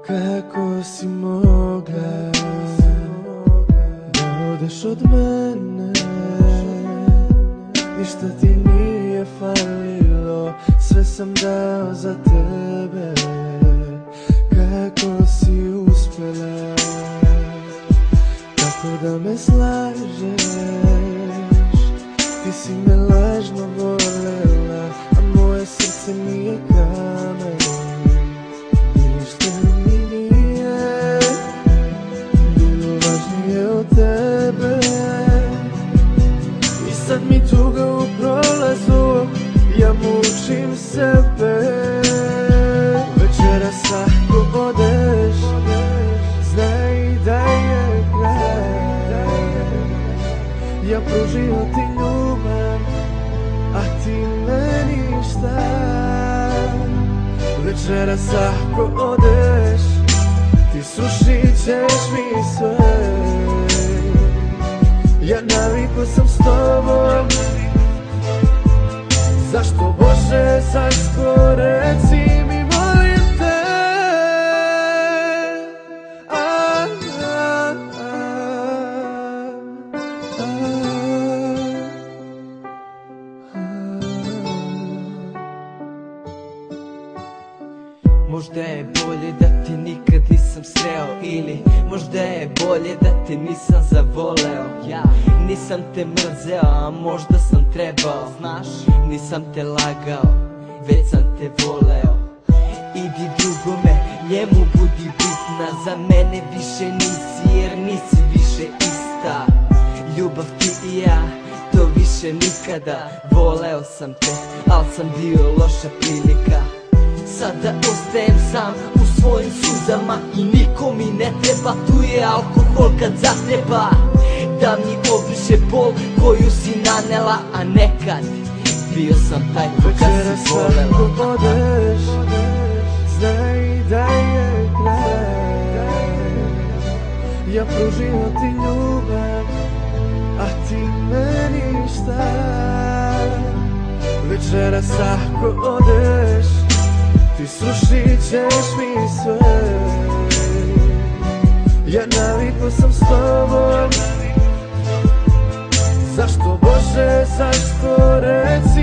Kako si mogla da odeš od mene? Ništa ti nije falilo, sve sam dao za tebe. Kako si uspjela tako da me slažeš? Ti si me lažno volela, a moje srce nije kamen. Ništa mi nije bilo važnije od tebe. I sad mi tuga u prolazu, ja mučim sebe. Večeras ako odeš, znaj da je kraj. Ja pružio ti ljubav, a ti meni šta? Večeras ako odeš, ti srušit ćeš mi sve. Ja navikao sam s tobom, zašto Bože zašto reci mi molim te. Možda je bolje da te nikad nisam sreo, ili možda je bolje da te nisam zavoleo. Ja nisam te mrzeo, a možda sam trebao. Znaš, nisam te lagao, već sam te voleo. Idi drugome, njemu budi bitna, za mene više nisi, jer nisi više ista. Ljubav ti i ja, to više nikada. Voleo sam te, al sam bio loša prilika. Sada ostajem sam u svojim suzama i niko mi ne treba. Tu je alkohol kad zatreba da mi obriše bol koju si nanela. A nekad bio sam taj koga si volela. Večeras ako odeš, znaj da je kraj. Ja pružio ti ljubav, a ti meni šta? Večeras ako odeš, ti srušit ćeš mi sve. Ja navikao sam s tobom, zašto Bože zašto reci